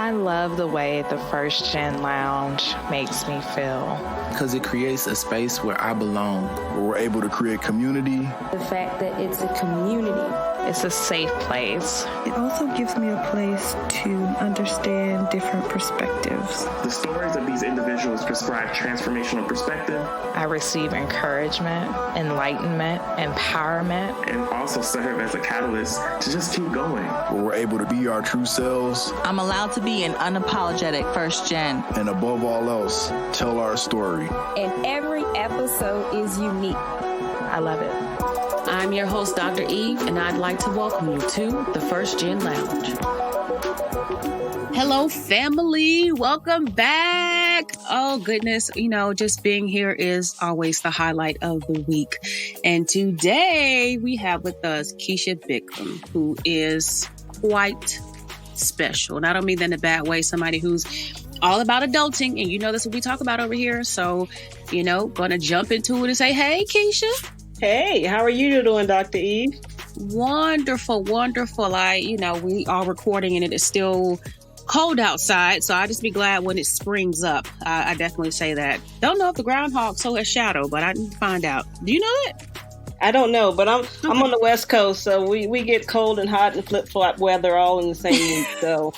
I love the way the First Gen Lounge makes me feel. Because it creates a space where I belong. Where we're able to create community. The fact that it's a community. It's a safe place. It also gives me a place to understand different perspectives. The stories of these individuals prescribe transformational perspective. I receive encouragement, enlightenment, empowerment. And also serve as a catalyst to just keep going. Where we're able to be our true selves. I'm allowed to be an unapologetic first gen. And above all else, tell our story. And every episode is unique. I love it. I'm your host, Dr. Eve, and I'd like to welcome you to the First Gen Lounge. Hello, family. Welcome back. Oh, goodness. Just being here is always the highlight of the week. And today we have with us Keisha Bickham, who is quite special. And I don't mean that in a bad way. Somebody who's all about adulting. And that's what we talk about over here. So, going to jump into it and say, hey, Keisha. Hey, how are you doing, Dr. Eve? Wonderful, wonderful. We are recording and it is still cold outside. So I just be glad when it springs up. I definitely say that. Don't know if the groundhog saw a shadow, but I didn't find out. Do you know that? I don't know, but I'm on the West Coast, so we get cold and hot and flip-flop weather all in the same week. So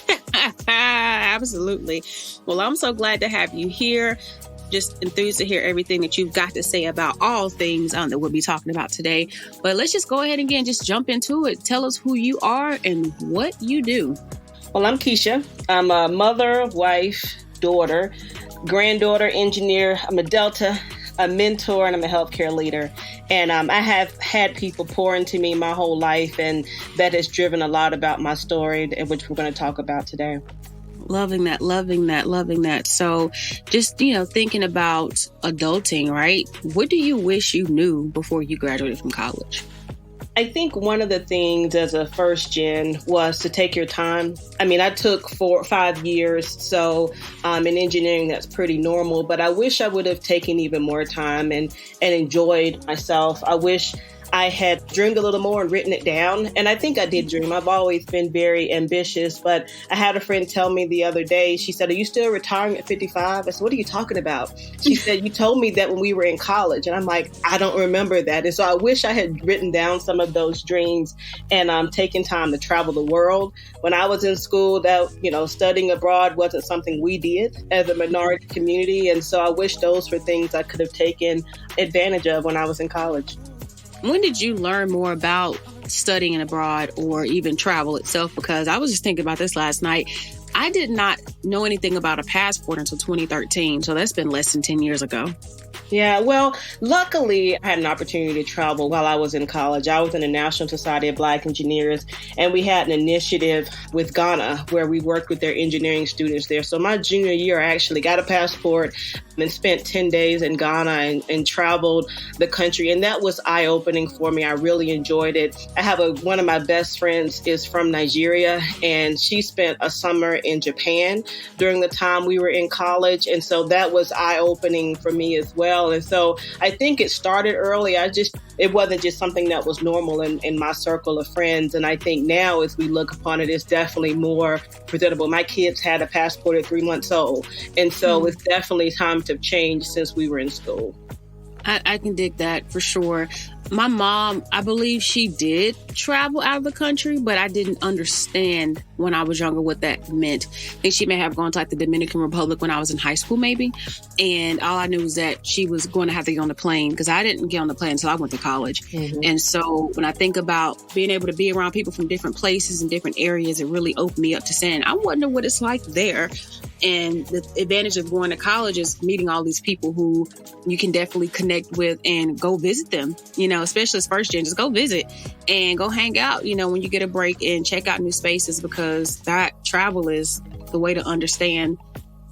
absolutely. Well, I'm so glad to have you here. Just enthused to hear everything that you've got to say about all things that we'll be talking about today. But let's just go ahead and again, just jump into it. Tell us who you are and what you do. Well, I'm Keisha. I'm a mother, wife, daughter, granddaughter, engineer. I'm a Delta, a mentor, and I'm a healthcare leader. And I have had people pour into me my whole life, and that has driven a lot about my story, which we're going to talk about today. Loving that, loving that, loving that. So just, thinking about adulting, right? What do you wish you knew before you graduated from college? I think one of the things as a first gen was to take your time. I mean, I took 4 or 5 years. So in engineering, that's pretty normal. But I wish I would have taken even more time and enjoyed myself. I wish I had dreamed a little more and written it down. And I think I did dream. I've always been very ambitious. But I had a friend tell me the other day, she said, "Are you still retiring at 55? I said, "What are you talking about?" She said, "You told me that when we were in college." And I'm like, I don't remember that. And so I wish I had written down some of those dreams and taken time to travel the world. When I was in school, that, studying abroad wasn't something we did as a minority community. And so I wish those were things I could have taken advantage of when I was in college. When did you learn more about studying abroad or even travel itself? Because I was just thinking about this last night. I did not know anything about a passport until 2013. So that's been less than 10 years ago. Yeah, well, luckily, I had an opportunity to travel while I was in college. I was in the National Society of Black Engineers, and we had an initiative with Ghana where we worked with their engineering students there. So my junior year, I actually got a passport and spent 10 days in Ghana and traveled the country. And that was eye-opening for me. I really enjoyed it. I have one of my best friends is from Nigeria, and she spent a summer in Japan during the time we were in college. And so that was eye-opening for me as well. And so I think it started early. It wasn't just something that was normal in my circle of friends. And I think now as we look upon it, it's definitely more presentable. My kids had a passport at 3 months old. And so it's definitely times have changed since we were in school. I can dig that for sure. My mom, I believe she did travel out of the country, but I didn't understand when I was younger what that meant. I think she may have gone to like the Dominican Republic when I was in high school, maybe. And all I knew was that she was going to have to get on the plane because I didn't get on the plane until I went to college. Mm-hmm. And so when I think about being able to be around people from different places and different areas, it really opened me up to saying, I wonder what it's like there. And the advantage of going to college is meeting all these people who you can definitely connect with and go visit them, especially as first gen, just go visit and go hang out, when you get a break and check out new spaces, because that travel is the way to understand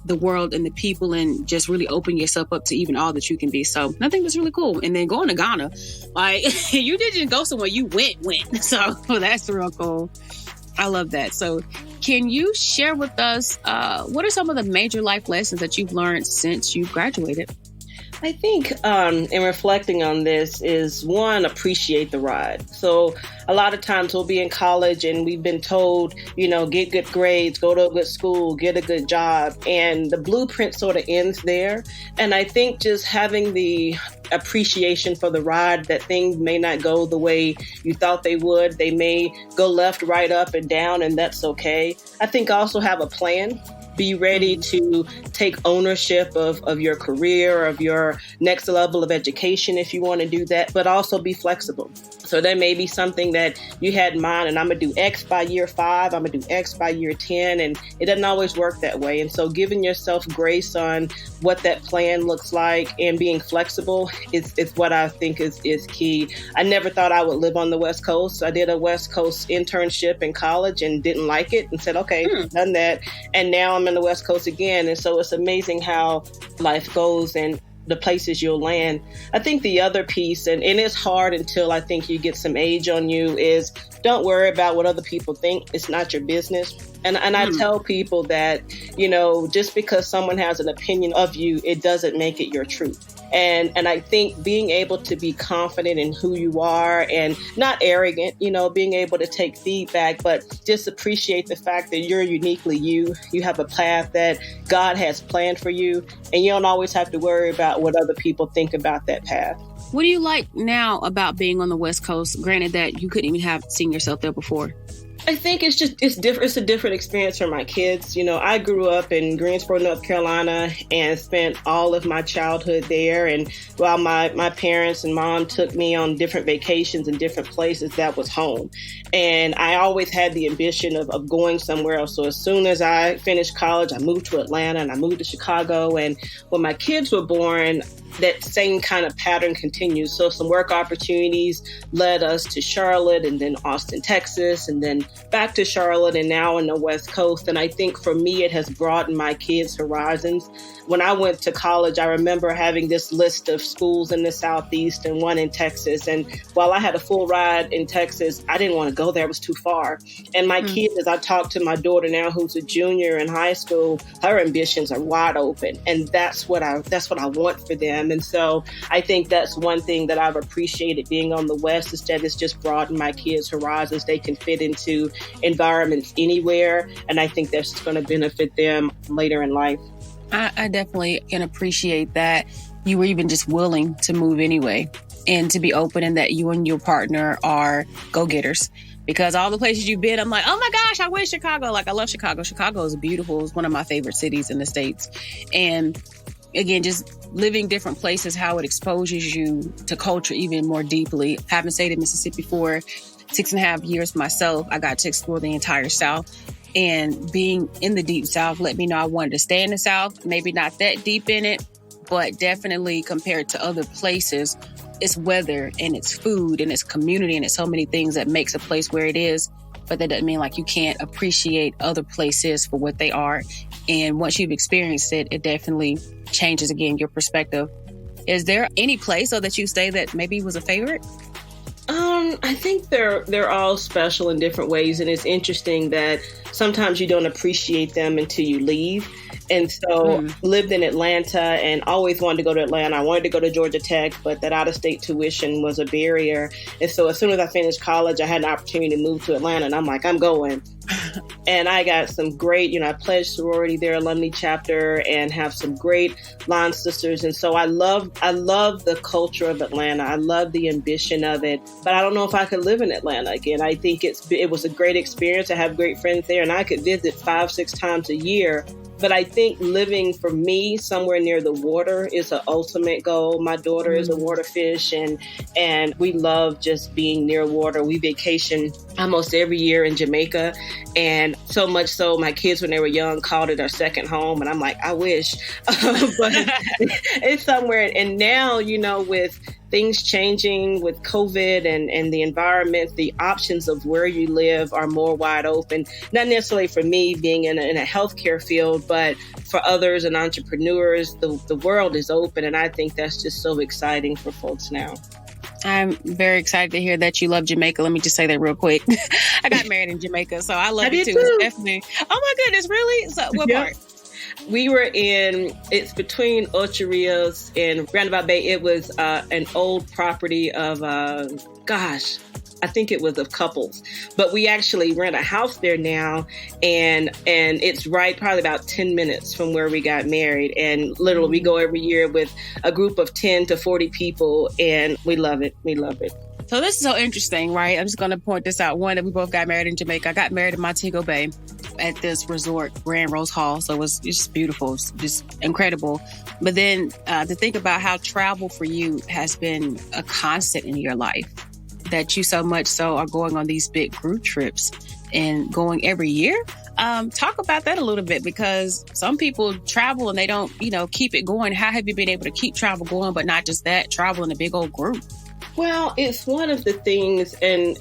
the world and the people and just really open yourself up to even all that you can be. So I think that's really cool. And then going to Ghana, like you didn't go somewhere, you went. So that's real cool. I love that. So can you share with us, what are some of the major life lessons that you've learned since you've graduated? I think in reflecting on this is, one, appreciate the ride. So a lot of times we'll be in college and we've been told, get good grades, go to a good school, get a good job. And the blueprint sort of ends there. And I think just having the appreciation for the ride, that things may not go the way you thought they would. They may go left, right, up, and down, and that's okay. I think also have a plan. Be ready to take ownership of your career, of your next level of education if you want to do that, but also be flexible. So there may be something that you had in mind, and I'm going to do X by year 5, I'm going to do X by year 10, and it doesn't always work that way. And so giving yourself grace on what that plan looks like and being flexible is what I think is key. I never thought I would live on the West Coast. I did a West Coast internship in college and didn't like it and said, okay, done that. And now I'm in the West Coast again. And so it's amazing how life goes and the places you'll land. I think the other piece, and it's hard until I think you get some age on you, is don't worry about what other people think. It's not your business. And I tell people that, just because someone has an opinion of you, it doesn't make it your truth. And I think being able to be confident in who you are and not arrogant, being able to take feedback, but just appreciate the fact that you're uniquely you. You have a path that God has planned for you, and you don't always have to worry about what other people think about that path. What do you like now about being on the West Coast? Granted that you couldn't even have seen yourself there before. I think it's different. It's a different experience for my kids. I grew up in Greensboro, North Carolina, and spent all of my childhood there. And while my parents and mom took me on different vacations in different places, that was home. And I always had the ambition of going somewhere else. So as soon as I finished college, I moved to Atlanta and I moved to Chicago. And when my kids were born, that same kind of pattern continues. So some work opportunities led us to Charlotte and then Austin, Texas, and then back to Charlotte and now on the West Coast. And I think for me, it has broadened my kids' horizons. When I went to college, I remember having this list of schools in the Southeast and one in Texas. And while I had a full ride in Texas, I didn't want to go there. It was too far. And my kids, as I talk to my daughter now, who's a junior in high school, her ambitions are wide open. And that's what I want for them. And so I think that's one thing that I've appreciated being on the West, is that it's just broadened my kids' horizons. They can fit into environments anywhere. And I think that's going to benefit them later in life. I definitely can appreciate that you were even just willing to move anyway, and to be open, and that you and your partner are go-getters. Because all the places you've been, I'm like, oh my gosh, I wish Chicago. Like, I love Chicago. Chicago is beautiful. It's one of my favorite cities in the States. And again, just living different places, how it exposes you to culture even more deeply. Having stayed in Mississippi for 6.5 years myself, I got to explore the entire South. And being in the deep South let me know I wanted to stay in the South. Maybe not that deep in it, but definitely compared to other places, it's weather and it's food and it's community and it's so many things that makes a place where it is. But that doesn't mean like you can't appreciate other places for what they are. And once you've experienced it, it definitely changes, again, your perspective. Is there any place though that you say that maybe was a favorite? I think they're all special in different ways. And it's interesting that sometimes you don't appreciate them until you leave. And so lived in Atlanta and always wanted to go to Atlanta. I wanted to go to Georgia Tech, but that out-of-state tuition was a barrier. And so as soon as I finished college, I had an opportunity to move to Atlanta. And I'm like, I'm going. And I got some great, I pledged sorority there, alumni chapter, and have some great line sisters. And so I love the culture of Atlanta. I love the ambition of it. But I don't know if I could live in Atlanta again. I think it was a great experience. I have great friends there, and I could visit 5-6 times a year. But I think living for me somewhere near the water is an ultimate goal. My daughter is a water fish, and we love just being near water. We vacation almost every year in Jamaica. And so much so my kids, when they were young, called it our second home. And I'm like, I wish. But it's somewhere. And now, with things changing with COVID and the environment, the options of where you live are more wide open. Not necessarily for me being in a healthcare field, but for others and entrepreneurs, the world is open. And I think that's just so exciting for folks now. I'm very excited to hear that you love Jamaica. Let me just say that real quick. I got married in Jamaica, so I love it too. It's definitely. Oh my goodness, really? So what part? We were it's between Ocho Rios and Roundabout Bay. It was an old property of, I think it was of couples, but we actually rent a house there now, and it's right probably about 10 minutes from where we got married. And literally we go every year with a group of 10 to 40 people, and we love it. We love it. So this is so interesting, right? I'm just going to point this out. One, that we both got married in Jamaica. I got married in Montego Bay at this resort, Grand Rose Hall. So it was just beautiful, just incredible. But then to think about how travel for you has been a constant in your life, that you so much so are going on these big group trips and going every year. Talk about that a little bit, because some people travel and they don't, keep it going. How have you been able to keep travel going, but not just that, travel in a big old group? Well, it's one of the things, and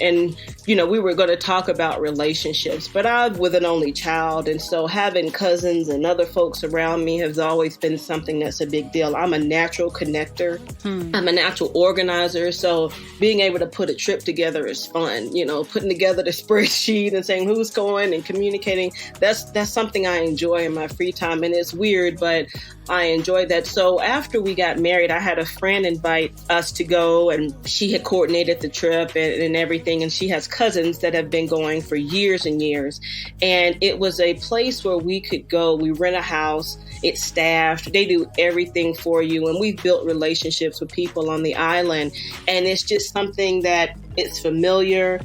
we were going to talk about relationships, but I'm with an only child, and so having cousins and other folks around me has always been something that's a big deal. I'm a natural connector. I'm a natural organizer, so being able to put a trip together is fun. Putting together the spreadsheet and saying who's going and communicating, that's something I enjoy in my free time, and it's weird, but I enjoy that. So after we got married, I had a friend invite us to go, and she had coordinated the trip and everything. And she has cousins that have been going for years and years. And it was a place where we could go. We rent a house. It's staffed. They do everything for you. And we've built relationships with people on the island. And it's just something that it's familiar.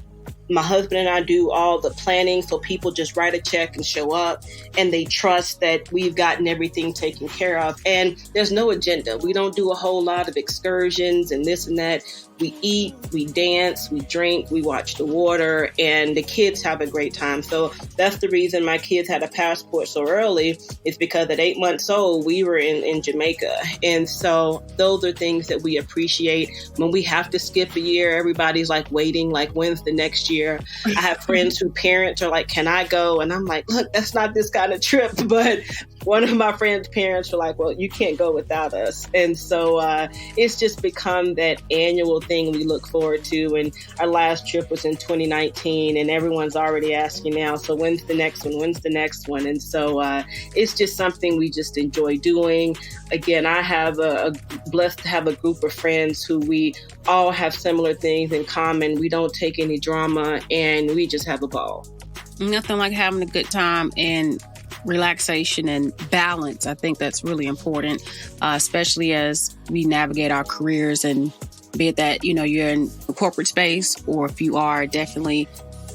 My husband and I do all the planning, so people just write a check and show up, and they trust that we've gotten everything taken care of. And there's no agenda. We don't do a whole lot of excursions and this and that. We eat, we dance, we drink, we watch the water, and the kids have a great time. So that's the reason my kids had a passport so early, is because at 8 months old, we were in Jamaica. And so those are things that we appreciate. When we have to skip a year, everybody's like waiting, like, when's the next year? I have friends whose parents are like, can I go? And I'm like, look, that's not this kind of trip. But one of my friends' parents were like, well, you can't go without us. And so it's just become that annual thing we look forward to. And our last trip was in 2019, and everyone's already asking now, so when's the next one? When's the next one? And so it's just something we just enjoy doing. Again, I have blessed to have a group of friends who we all have similar things in common. We don't take any drama, and we just have a ball. Nothing like having a good time and relaxation and balance. I think that's really important, especially as we navigate our careers, and be it that, you're in a corporate space, or if you are definitely,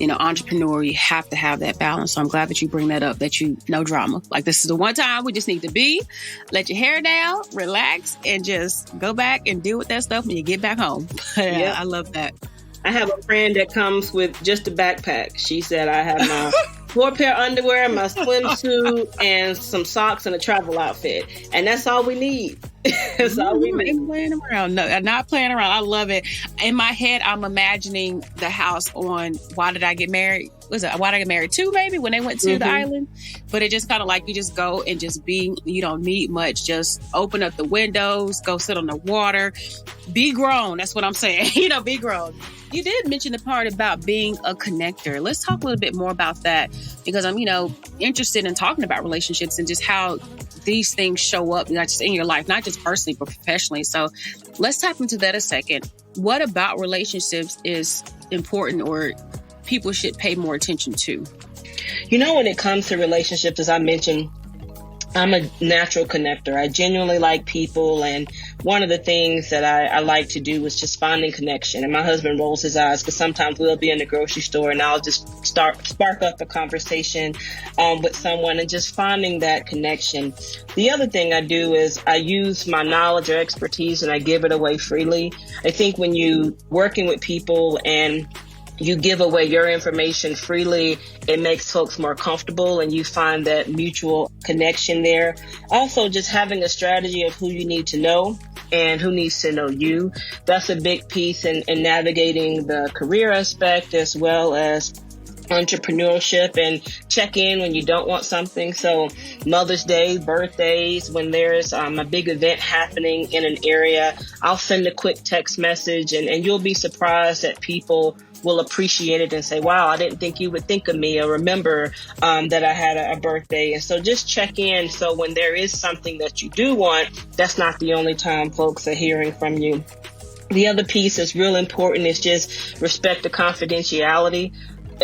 entrepreneur, you have to have that balance. So I'm glad that you bring that up, that no drama. Like, this is the one time we just need to let your hair down, relax, and just go back and deal with that stuff when you get back home. Yeah, I love that. I have a friend that comes with just a backpack. She said, I have my 4 pair of underwear, my swimsuit, and some socks and a travel outfit. And that's all we need. That's all we need. Playing around. No, I'm not playing around. I love it. In my head, I'm imagining the house on Why Did I Get Married? Was it Why Did I Get Married 2, maybe, when they went to the island? But it just kind of like, you just go and just be, you don't need much. Just open up the windows, go sit on the water, be grown. That's what I'm saying. Be grown. You did mention the part about being a connector. Let's talk a little bit more about that, because I'm, interested in talking about relationships and just how these things show up, not just in your life, not just personally, but professionally. So let's tap into that a second. What about relationships is important, or people should pay more attention to? When it comes to relationships, as I mentioned, I'm a natural connector. I genuinely like people. And one of the things that I like to do is just finding connection. And my husband rolls his eyes, because sometimes we'll be in the grocery store and I'll just spark up a conversation with someone, and just finding that connection. The other thing I do is I use my knowledge or expertise and I give it away freely. I think when you working with people and you give away your information freely, it makes folks more comfortable, and you find that mutual connection there. Also, just having a strategy of who you need to know and who needs to know you. That's a big piece in navigating the career aspect, as well as entrepreneurship, and check in when you don't want something. So Mother's Day, birthdays, when there's a big event happening in an area, I'll send a quick text message, and you'll be surprised at people will appreciate it and say, wow, I didn't think you would think of me or remember that I had a birthday. And so just check in. So when there is something that you do want, that's not the only time folks are hearing from you. The other piece that's real important is just respect the confidentiality.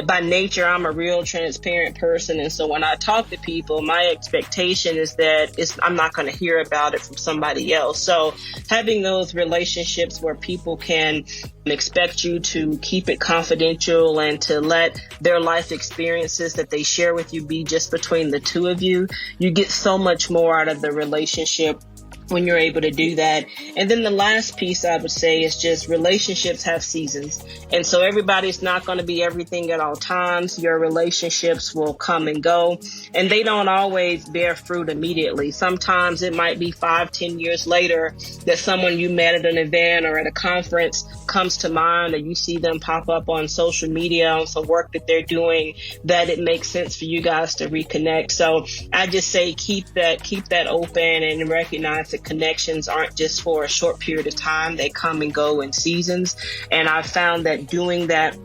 By nature, I'm a real transparent person. And so when I talk to people, my expectation is that I'm not going to hear about it from somebody else. So having those relationships where people can expect you to keep it confidential and to let their life experiences that they share with you be just between the two of you, you get so much more out of the relationship when you're able to do that. And then the last piece I would say is just relationships have seasons. And so everybody's not going to be everything at all times. Your relationships will come and go, and they don't always bear fruit immediately. Sometimes it might be 5-10 years later that someone you met at an event or at a conference comes to mind, or you see them pop up on social media on some work that they're doing, that it makes sense for you guys to reconnect. So I just say keep that open and recognize that connections aren't just for a short period of time. They come and go in seasons. And I've found that doing that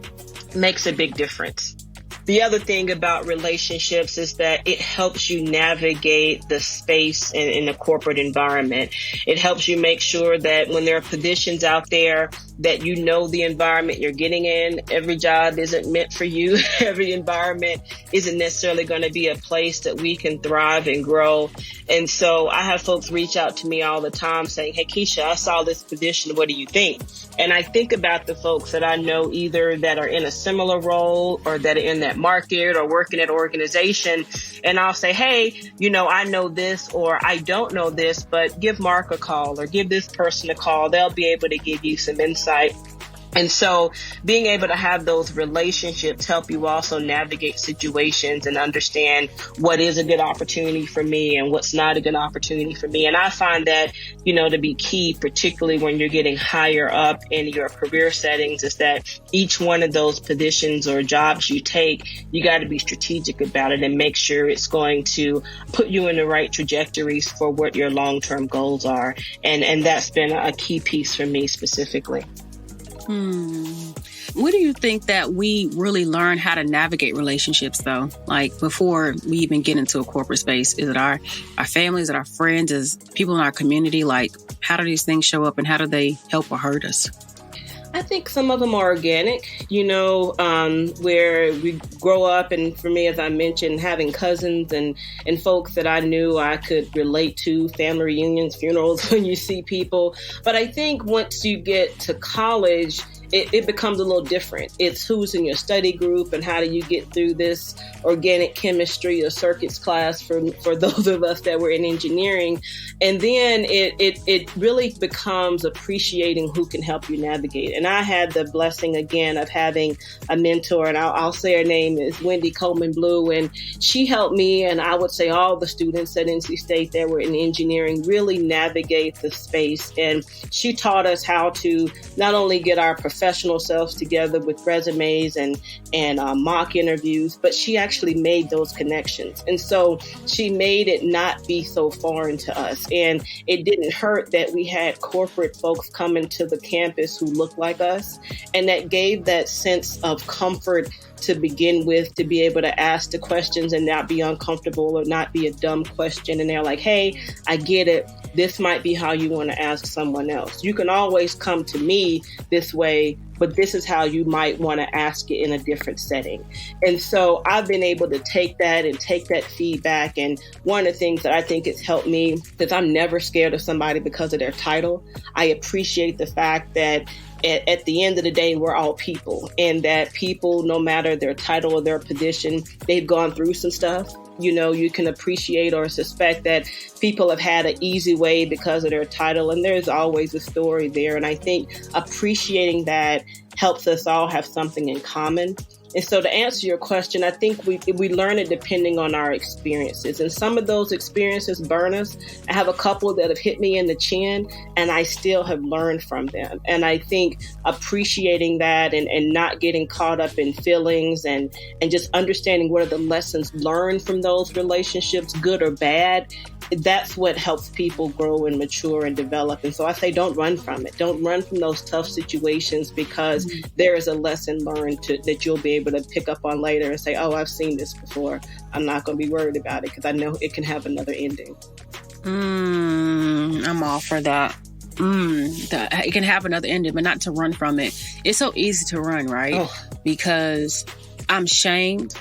makes a big difference. The other thing about relationships is that it helps you navigate the space in a corporate environment. It helps you make sure that when there are positions out there that you know the environment you're getting in. Every job isn't meant for you. Every environment isn't necessarily going to be a place that we can thrive and grow. And so I have folks reach out to me all the time saying, hey, Keisha, I saw this position. What do you think? And I think about the folks that I know either that are in a similar role or that are in that market or working at an organization. And I'll say, hey, I know this or I don't know this, but give Mark a call or give this person a call. They'll be able to give you some insight. And so being able to have those relationships help you also navigate situations and understand what is a good opportunity for me and what's not a good opportunity for me. And I find that, to be key, particularly when you're getting higher up in your career settings, is that each one of those positions or jobs you take, you got to be strategic about it and make sure it's going to put you in the right trajectories for what your long-term goals are. And that's been a key piece for me specifically. When do you think that we really learn how to navigate relationships, though? Like before we even get into a corporate space, is it our families, is it our friends, is people in our community? Like, how do these things show up and how do they help or hurt us? I think some of them are organic, where we grow up. And for me, as I mentioned, having cousins and folks that I knew I could relate to, family reunions, funerals, when you see people. But I think once you get to college, it becomes a little different. It's who's in your study group and how do you get through this organic chemistry or circuits class for those of us that were in engineering. And then it really becomes appreciating who can help you navigate. And I had the blessing, again, of having a mentor, and I'll say her name is Wendy Coleman Blue. And she helped me, and I would say all the students at NC State that were in engineering, really navigate the space. And she taught us how to not only get our professional selves together with resumes and mock interviews, but she actually made those connections. And so she made it not be so foreign to us. And it didn't hurt that we had corporate folks coming to the campus who looked like us. And that gave that sense of comfort to begin with, to be able to ask the questions and not be uncomfortable or not be a dumb question. And they're like, hey, I get it. This might be how you want to ask someone else. You can always come to me this way, but this is how you might want to ask it in a different setting. And so I've been able to take that and take that feedback. And one of the things that I think has helped me is I'm never scared of somebody because of their title. I appreciate the fact that at the end of the day, we're all people, and that people, no matter their title or their position, they've gone through some stuff. You can appreciate or suspect that people have had an easy way because of their title, and there's always a story there. And I think appreciating that helps us all have something in common. And so to answer your question, I think we learn it depending on our experiences. And some of those experiences burn us. I have a couple that have hit me in the chin, and I still have learned from them. And I think appreciating that and not getting caught up in feelings and just understanding what are the lessons learned from those relationships, good or bad, that's what helps people grow and mature and develop. And so I say, don't run from it. Don't run from those tough situations, because there is a lesson learned that you'll be able to pick up on later and say, oh, I've seen this before. I'm not going to be worried about it because I know it can have another ending. I'm all for that. It can have another ending, but not to run from it. It's so easy to run, right? Oh. Because I'm shamed.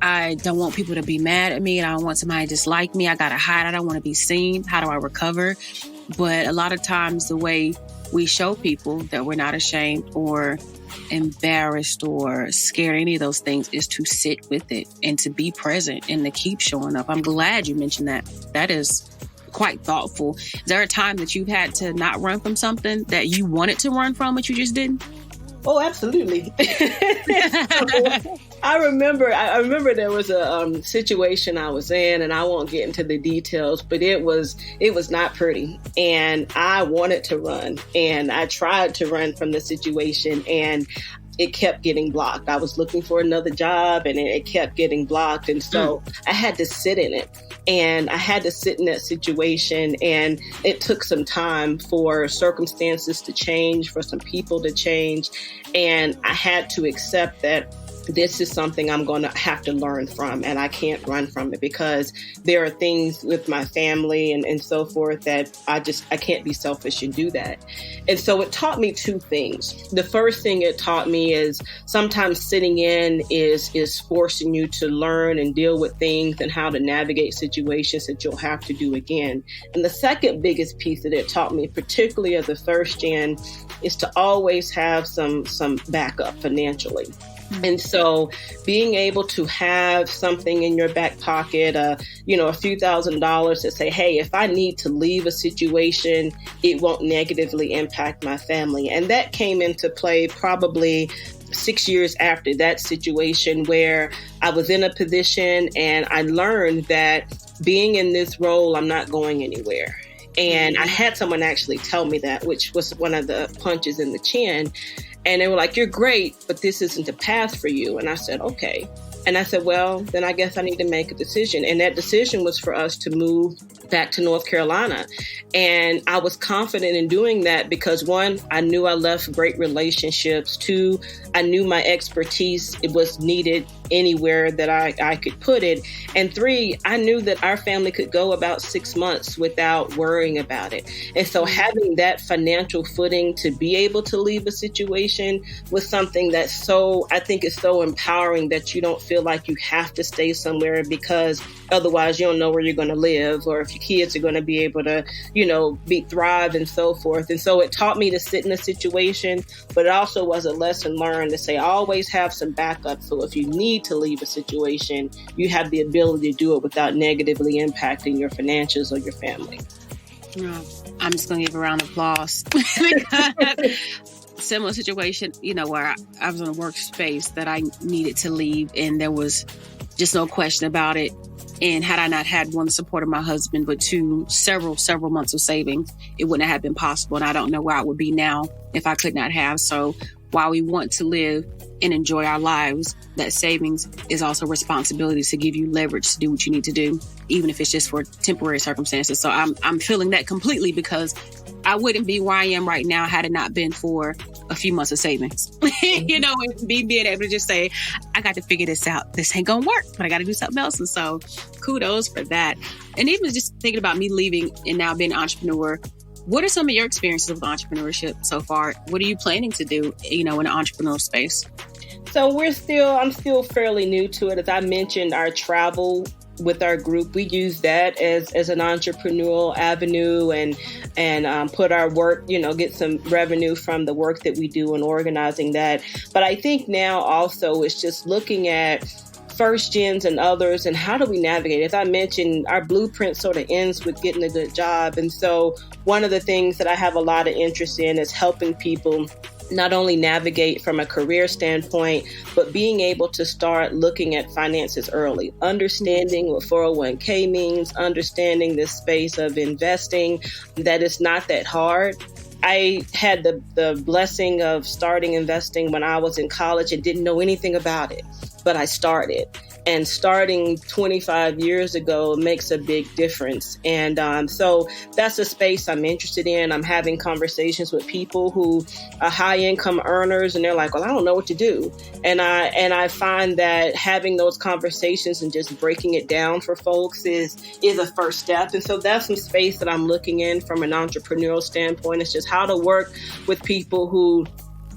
I don't want people to be mad at me. I don't want somebody to dislike me. I got to hide. I don't want to be seen. How do I recover? But a lot of times the way we show people that we're not ashamed or embarrassed or scared, any of those things, is to sit with it and to be present and to keep showing up. I'm glad you mentioned that. That is quite thoughtful. Is there a time that you've had to not run from something that you wanted to run from, but you just didn't? Oh, absolutely. I remember there was a situation I was in, and I won't get into the details, but it was not pretty, and I wanted to run, and I tried to run from the situation, and it kept getting blocked. I was looking for another job, and it kept getting blocked, and so I had to sit in it. And I had to sit in that situation, and it took some time for circumstances to change, for some people to change. And I had to accept that this is something I'm going to have to learn from, and I can't run from it, because there are things with my family and so forth that I can't be selfish and do that. And so it taught me two things. The first thing it taught me is sometimes sitting in is forcing you to learn and deal with things and how to navigate situations that you'll have to do again. And the second biggest piece that it taught me, particularly as a first gen, is to always have some backup financially. And so being able to have something in your back pocket, a few $1,000s to say, hey, if I need to leave a situation, it won't negatively impact my family. And that came into play probably 6 years after that situation, where I was in a position and I learned that being in this role, I'm not going anywhere. And I had someone actually tell me that, which was one of the punches in the chin. And they were like, you're great, but this isn't the path for you. And I said, okay. And I said, well, then I guess I need to make a decision. And that decision was for us to move back to North Carolina. And I was confident in doing that because, one, I knew I left great relationships. Two, I knew my expertise, it was needed anywhere that I could put it. And three, I knew that our family could go about 6 months without worrying about it. And so having that financial footing to be able to leave a situation was something that's I think is so empowering, that you don't feel like you have to stay somewhere because otherwise you don't know where you're going to live, or if your kids are going to be able to, thrive and so forth. And so it taught me to sit in a situation, but it also was a lesson learned to say, always have some backup. So if you need to leave a situation, you have the ability to do it without negatively impacting your financials or your family. I'm just going to give a round of applause. Similar situation, where I was in a workspace that I needed to leave, and there was just no question about it. And had I not had, one, the support of my husband, but two, several months of savings, it wouldn't have been possible. And I don't know where I would be now if I could not have. So while we want to live and enjoy our lives, that savings is also responsibility to give you leverage to do what you need to do, even if it's just for temporary circumstances. So I'm feeling that completely, because I wouldn't be where I am right now had it not been for a few months of savings. And me being able to just say, I got to figure this out. This ain't gonna work, but I got to do something else. And so kudos for that. And even just thinking about me leaving and now being an entrepreneur, what are some of your experiences with entrepreneurship so far? What are you planning to do, in an entrepreneurial space? So I'm still fairly new to it. As I mentioned, our travel with our group, we use that as an entrepreneurial avenue and put our work, get some revenue from the work that we do and organizing that. But I think now also it's just looking at first gens and others, and how do we navigate? As I mentioned, our blueprint sort of ends with getting a good job. And so one of the things that I have a lot of interest in is helping people not only navigate from a career standpoint, but being able to start looking at finances early, understanding what 401k means, understanding this space of investing, that it's not that hard. I had the blessing of starting investing when I was in college and didn't know anything about it, but I started. And starting 25 years ago makes a big difference. And so that's a space I'm interested in. I'm having conversations with people who are high income earners, and they're like, well, I don't know what to do. And I find that having those conversations and just breaking it down for folks is a first step. And so that's some space that I'm looking in from an entrepreneurial standpoint. It's just how to work with people who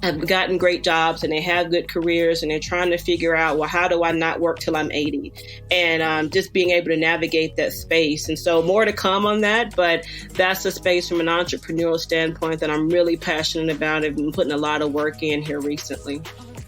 have gotten great jobs and they have good careers and they're trying to figure out, well, how do I not work till I'm 80? And just being able to navigate that space. And so more to come on that, but that's a space from an entrepreneurial standpoint that I'm really passionate about and been putting a lot of work in here recently.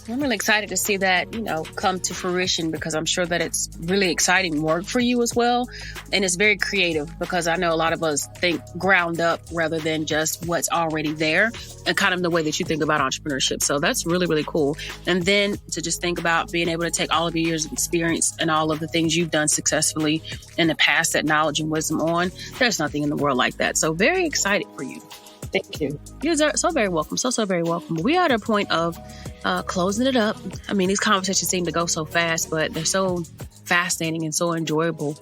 I'm really excited to see that, come to fruition, because I'm sure that it's really exciting work for you as well. And it's very creative, because I know a lot of us think ground up rather than just what's already there, and kind of the way that you think about entrepreneurship. So that's really, really cool. And then to just think about being able to take all of your years of experience and all of the things you've done successfully in the past, that knowledge and wisdom on, there's nothing in the world like that. So very excited for you. Thank you. You're so very welcome. So very welcome. We are at a point of closing it up. I mean, these conversations seem to go so fast, but they're so fascinating and so enjoyable.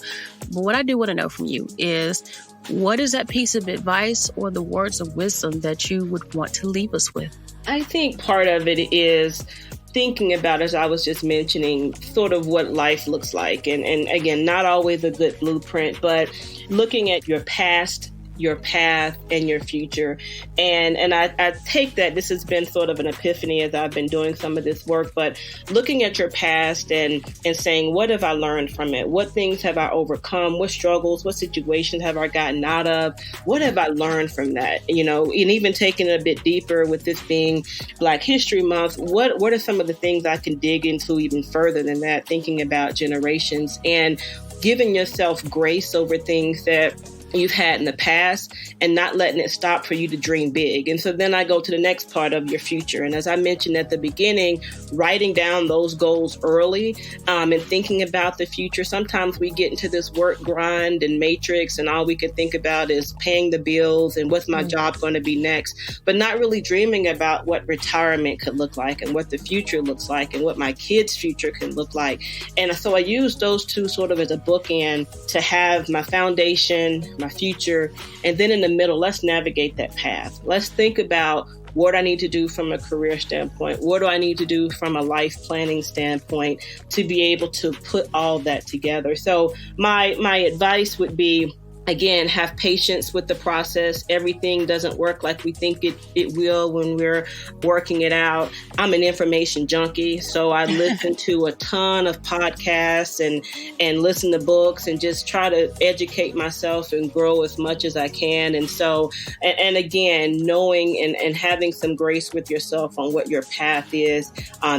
But what I do want to know from you is, what is that piece of advice or the words of wisdom that you would want to leave us with? I think part of it is thinking about, as I was just mentioning, sort of what life looks like. And again, not always a good blueprint, but looking at your past, your path, and your future. And I take that this has been sort of an epiphany as I've been doing some of this work, but looking at your past and saying, what have I learned from it? What things have I overcome? What struggles, what situations have I gotten out of? What have I learned from that? And even taking it a bit deeper with this being Black History Month, what are some of the things I can dig into even further than that, thinking about generations and giving yourself grace over things that you've had in the past and not letting it stop for you to dream big. And so then I go to the next part of your future. And as I mentioned at the beginning, writing down those goals early and thinking about the future. Sometimes we get into this work grind and matrix and all we can think about is paying the bills and what's my job going to be next, but not really dreaming about what retirement could look like and what the future looks like and what my kids' future can look like. And so I use those two sort of as a bookend to have my foundation, my future, and then in the middle, let's navigate that path. Let's think about what I need to do from a career standpoint. What do I need to do from a life planning standpoint to be able to put all that together? So my advice would be, again, have patience with the process. Everything doesn't work like we think it will when we're working it out. I'm an information junkie, so I listen to a ton of podcasts and listen to books and just try to educate myself and grow as much as I can. And so, and again, knowing and having some grace with yourself on what your path is,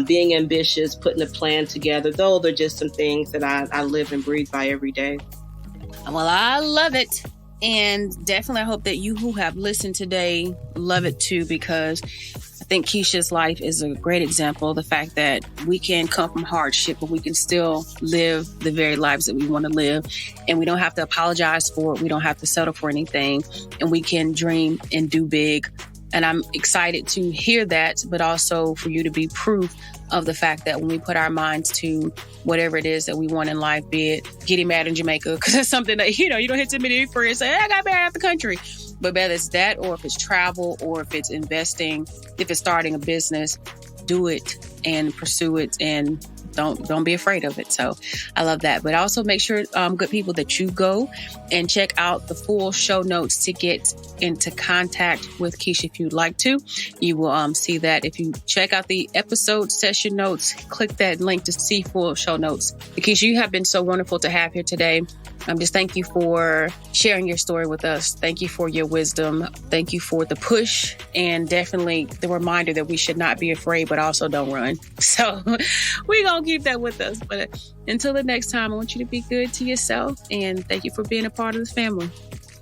being ambitious, putting a plan together. Those are just some things that I live and breathe by every day. Well, I love it. And definitely I hope that you who have listened today love it too, because I think Keisha's life is a great example of the fact that we can come from hardship, but we can still live the very lives that we want to live. And we don't have to apologize for it. We don't have to settle for anything. And we can dream and do big. And I'm excited to hear that, but also for you to be proof of the fact that when we put our minds to whatever it is that we want in life, be it getting married in Jamaica, because that's something that, you don't hit somebody for and say, hey, I got married out the country. But whether it's that, or if it's travel, or if it's investing, if it's starting a business, do it and pursue it, and don't be afraid of it. So I love that. But also make sure, good people, that you go and check out the full show notes to get into contact with Keisha if you'd like to. You will see that if you check out the episode session notes, click that link to see full show notes. Keisha, you have been so wonderful to have here today. Just thank you for sharing your story with us. Thank you for your wisdom. Thank you for the push, and definitely the reminder that we should not be afraid, but also don't run. So we're going to keep that with us. But until the next time, I want you to be good to yourself, and thank you for being a part of this family.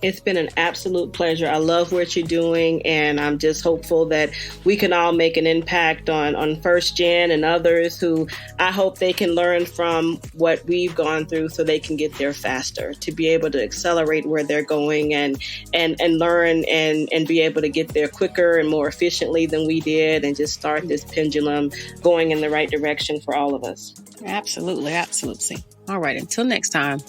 It's been an absolute pleasure. I love what you're doing, and I'm just hopeful that we can all make an impact on First Gen and others who I hope they can learn from what we've gone through so they can get there faster, to be able to accelerate where they're going and learn and be able to get there quicker and more efficiently than we did, and just start this pendulum going in the right direction for all of us. Absolutely. Absolutely. All right. Until next time.